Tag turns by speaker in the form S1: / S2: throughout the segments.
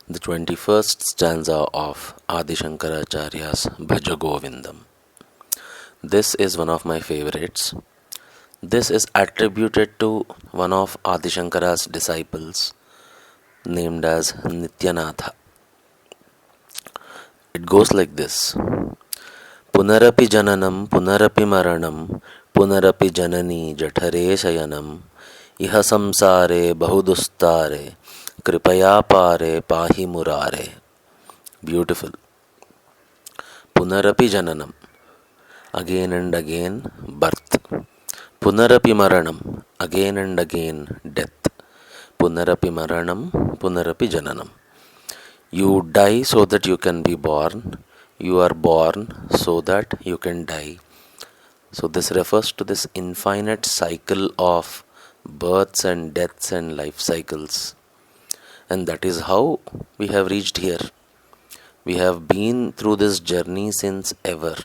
S1: The 21st stanza of Adi Shankaracharya's Bhajagovindam. This is one of my favorites. This is attributed to one of Adi Shankara's disciples named as Nityanatha. It goes like this: Punarapi Jananam Punarapi Maranam Punarapi Janani Jathare Shayanam Iha samsaare bahudustare Kripaya pare pahi murare. Beautiful. Punarapi Jananam, again and again birth. Punarapi Maranam, again and again death. Punarapi Maranam, Punarapi Jananam. You die so that you can be born. You are born so that you can die. So this refers to this infinite cycle of births and deaths and life cycles. And that is how we have reached here. We have been through this journey since ever.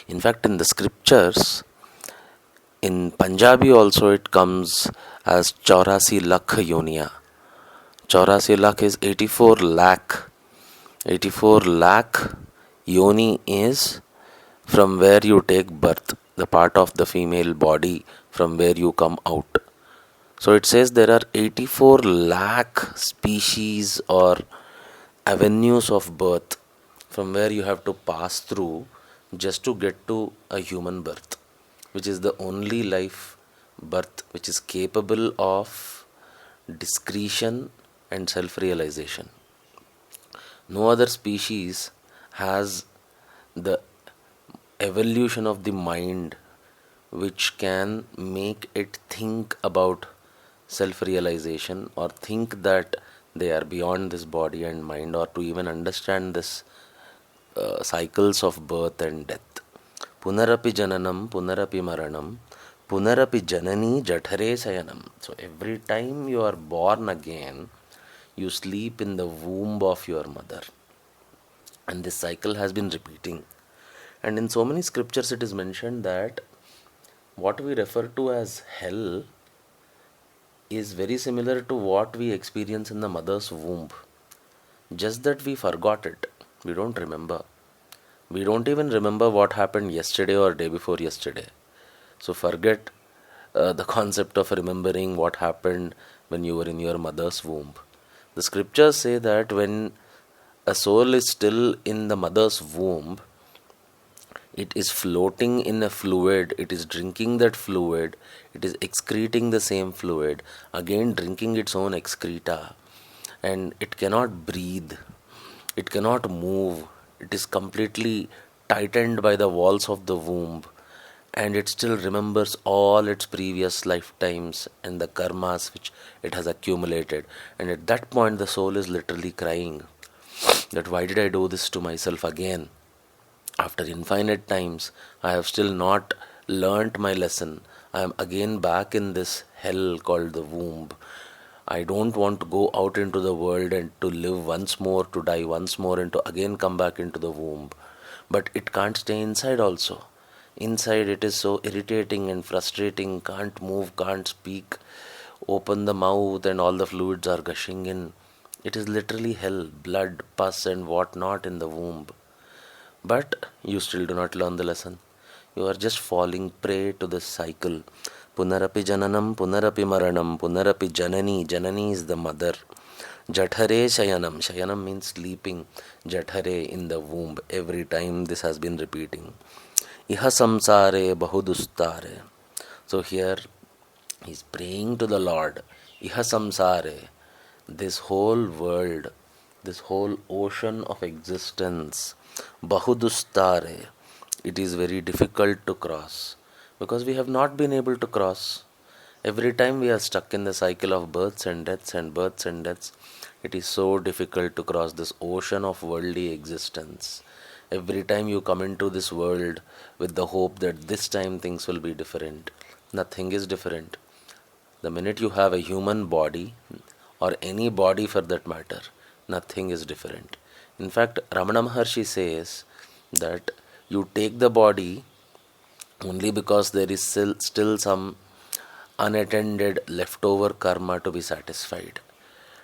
S1: In fact, in the scriptures, in Punjabi also it comes as 84 lakh yoniya. 84 lakh is 84 lakh. 84 lakh yoni is from where you take birth, the part of the female body from where you come out. So it says there are 84 lakh species or avenues of birth from where you have to pass through just to get to a human birth, which is the only life birth which is capable of discretion and self-realization. No other species has the evolution of the mind which can make it think about self-realization or think that they are beyond this body and mind, or to even understand this cycles of birth and death. Punarapi Jananam Punarapi Maranam Punarapi Janani Jathare Sayanam. So every time you are born again, you sleep in the womb of your mother. And this cycle has been repeating. And in so many scriptures it is mentioned that what we refer to as hell is very similar to what we experience in the mother's womb. Just that we forgot it. We don't remember. We don't even remember what happened yesterday or day before yesterday. So forget the concept of remembering what happened when you were in your mother's womb. The scriptures say that when a soul is still in the mother's womb, it is floating in a fluid, it is drinking that fluid, it is excreting the same fluid, again drinking its own excreta, and it cannot breathe, it cannot move, it is completely tightened by the walls of the womb, and it still remembers all its previous lifetimes and the karmas which it has accumulated. And at that point the soul is literally crying that why did I do this to myself again? After infinite times, I have still not learnt my lesson. I am again back in this hell called the womb. I don't want to go out into the world and to live once more, to die once more, and to again come back into the womb. But it can't stay inside also. Inside it is so irritating and frustrating, can't move, can't speak, open the mouth and all the fluids are gushing in. It is literally hell, blood, pus and what not in the womb. But you still do not learn the lesson. You are just falling prey to this cycle. Punarapi Jananam, Punarapi Maranam, Punarapi Janani. Janani is the mother. Jathare Shayanam. Shayanam means sleeping. Jathare in the womb. Every time this has been repeating. Iha samsaare bahudustare. So here he is praying to the Lord. Iha samsaare. This whole world, this whole ocean of existence, bahudustare, it is very difficult to cross because we have not been able to cross. Every time we are stuck in the cycle of births and deaths and births and deaths, it is so difficult to cross this ocean of worldly existence. Every time you come into this world with the hope that this time things will be different, nothing is different. The minute you have a human body, or any body for that matter, nothing is different. In fact, Ramana Maharshi says that you take the body only because there is still some unattended leftover karma to be satisfied.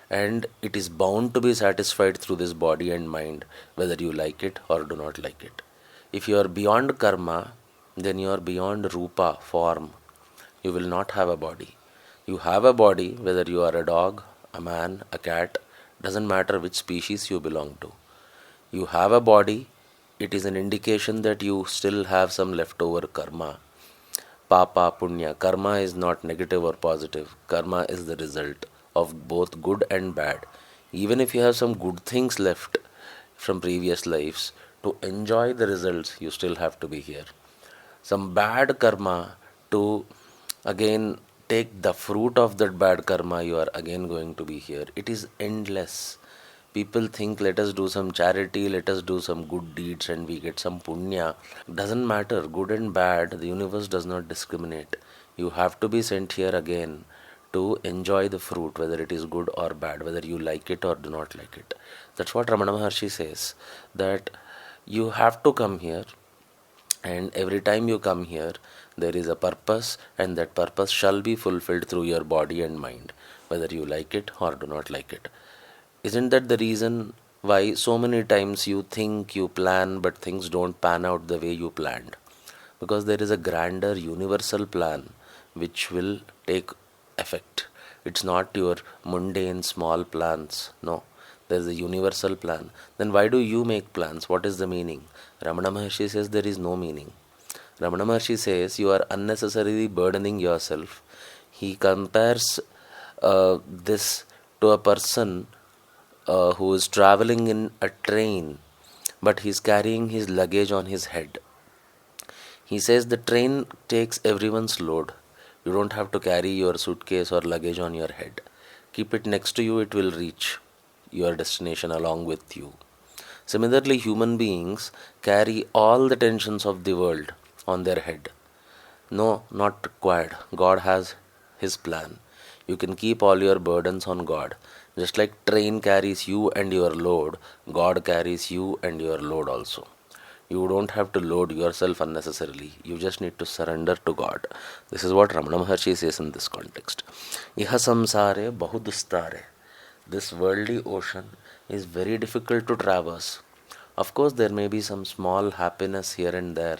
S1: and it is bound to be satisfied through this body and mind, whether you like it or do not like it. If you are beyond karma, then you are beyond rupa, form. You will not have a body. You have a body whether you are a dog, a man, a cat, doesn't matter which species you belong to. You have a body, it is an indication that you still have some leftover karma. Papa, punya. Karma is not negative or positive. Karma is the result of both good and bad. Even if you have some good things left from previous lives, to enjoy the results, you still have to be here. Some bad karma, to again take the fruit of that bad karma, you are again going to be here. It is endless. People think, let us do some charity, let us do some good deeds and we get some punya. Doesn't matter, good and bad, the universe does not discriminate. You have to be sent here again to enjoy the fruit, whether it is good or bad, whether you like it or do not like it. That's what Ramana Maharshi says, that you have to come here, and every time you come here, there is a purpose, and that purpose shall be fulfilled through your body and mind, whether you like it or do not like it. Isn't that the reason why so many times you think, you plan, but things don't pan out the way you planned? Because there is a grander universal plan which will take effect. It's not your mundane small plans. No, there is a universal plan. Then why do you make plans? What is the meaning? Ramana Maharshi says there is no meaning. Ramana Maharshi says you are unnecessarily burdening yourself. He compares this to a person who is traveling in a train, but he is carrying his luggage on his head. He says the train takes everyone's load. You don't have to carry your suitcase or luggage on your head. Keep it next to you, it will reach your destination along with you. Similarly, human beings carry all the tensions of the world on their head. No, not required. God has His plan. You can keep all your burdens on God. Just like train carries you and your load, God carries you and your load also. You don't have to load yourself unnecessarily. You just need to surrender to God. This is what Ramana Maharshi says in this context. Iha samsaare bahudustare. This worldly ocean is very difficult to traverse. Of course, there may be some small happiness here and there,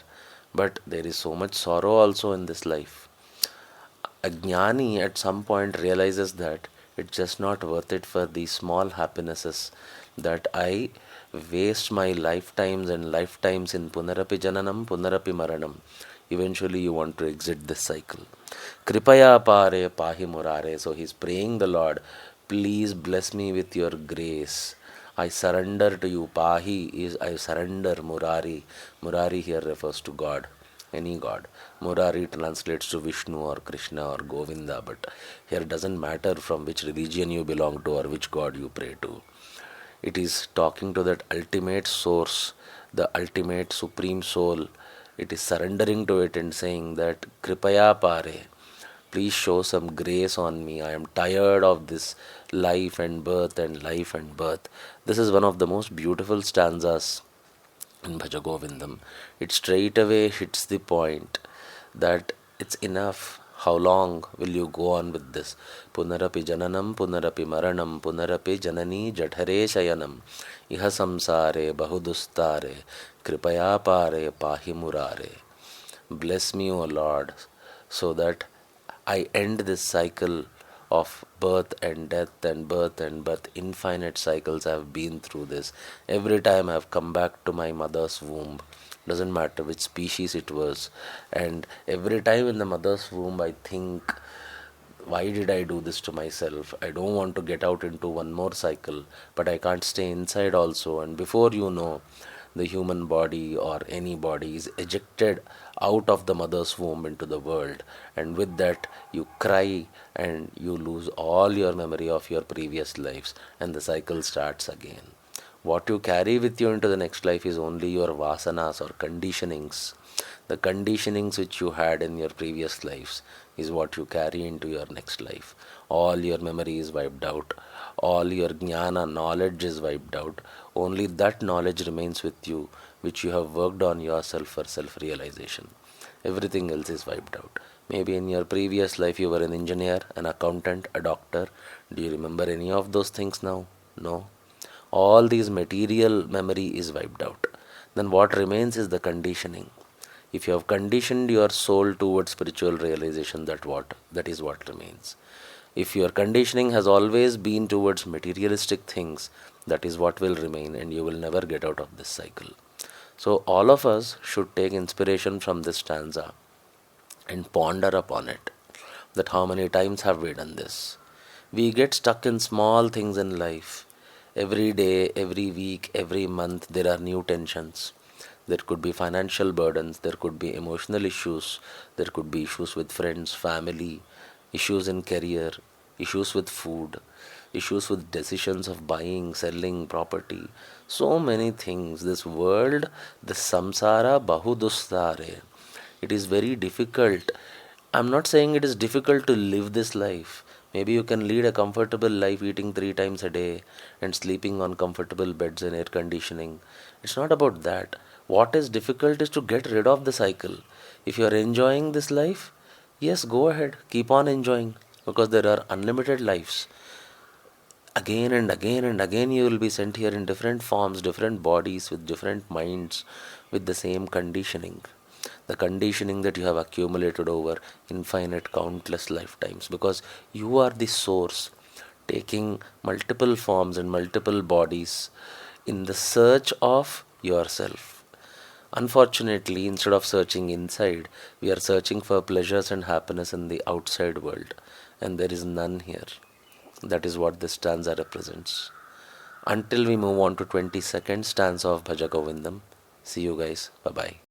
S1: but there is so much sorrow also in this life. A jnani at some point realizes that it's just not worth it for these small happinesses, that I waste my lifetimes and lifetimes in Punarapi Jananam Punarapi Maranam. Eventually you want to exit this cycle. Kripaya pare pahi murare. So he's praying the Lord, please bless me with your grace. I surrender to you. Pahi is I surrender. Murari. Murari here refers to God, any God. Murari translates to Vishnu or Krishna or Govinda, but here it doesn't matter from which religion you belong to or which God you pray to. It is talking to that ultimate source, the ultimate supreme soul. It is surrendering to it and saying that Kripaya pare, please show some grace on me. I am tired of this life and birth and life and birth. This is one of the most beautiful stanzas in Bhajagovindam. It straight away hits the point that it's enough. How long will you go on with this? Punarapi Jananam Punarapi Maranam Punarapi Janani Jathare Shayanam Iha samsaare bahudustare Kripaya pare pahi murare. Bless me, O Lord, so that I end this cycle of birth and death and birth and birth. Infinite cycles I have been through this. Every time I have come back to my mother's womb, doesn't matter which species it was, and every time in the mother's womb I think, why did I do this to myself? I don't want to get out into one more cycle, but I can't stay inside also. And before you know, the human body or any body is ejected out of the mother's womb into the world, and with that you cry and you lose all your memory of your previous lives, and the cycle starts again. What you carry with you into the next life is only your vasanas or conditionings. The conditionings which you had in your previous lives is what you carry into your next life. All your memory is wiped out. All your jnana, knowledge is wiped out. Only that knowledge remains with you which you have worked on yourself for self-realization. Everything else is wiped out. Maybe in your previous life you were an engineer, an accountant, a doctor. Do you remember any of those things now? No. All these material memory is wiped out. Then what remains is the conditioning. If you have conditioned your soul towards spiritual realization, that is what remains. If your conditioning has always been towards materialistic things, that is what will remain, and you will never get out of this cycle. So all of us should take inspiration from this stanza and ponder upon it, that how many times have we done this. We get stuck in small things in life. Every day, every week, every month, there are new tensions. There could be financial burdens, there could be emotional issues, there could be issues with friends, family, issues in career, issues with food, issues with decisions of buying, selling property. So many things. This world, the samsaara bahudustare. It is very difficult. I'm not saying it is difficult to live this life. Maybe you can lead a comfortable life eating 3 times a day and sleeping on comfortable beds and air conditioning. It's not about that. What is difficult is to get rid of the cycle. If you are enjoying this life, yes, go ahead, keep on enjoying, because there are unlimited lives. Again and again and again, you will be sent here in different forms, different bodies, with different minds, with the same conditioning. The conditioning that you have accumulated over infinite, countless lifetimes, because you are the source, taking multiple forms and multiple bodies in the search of yourself. Unfortunately, instead of searching inside, we are searching for pleasures and happiness in the outside world, and there is none here. That is what this stanza represents. Until we move on to 22nd stanza of Bhajagovindam. See you guys. Bye bye.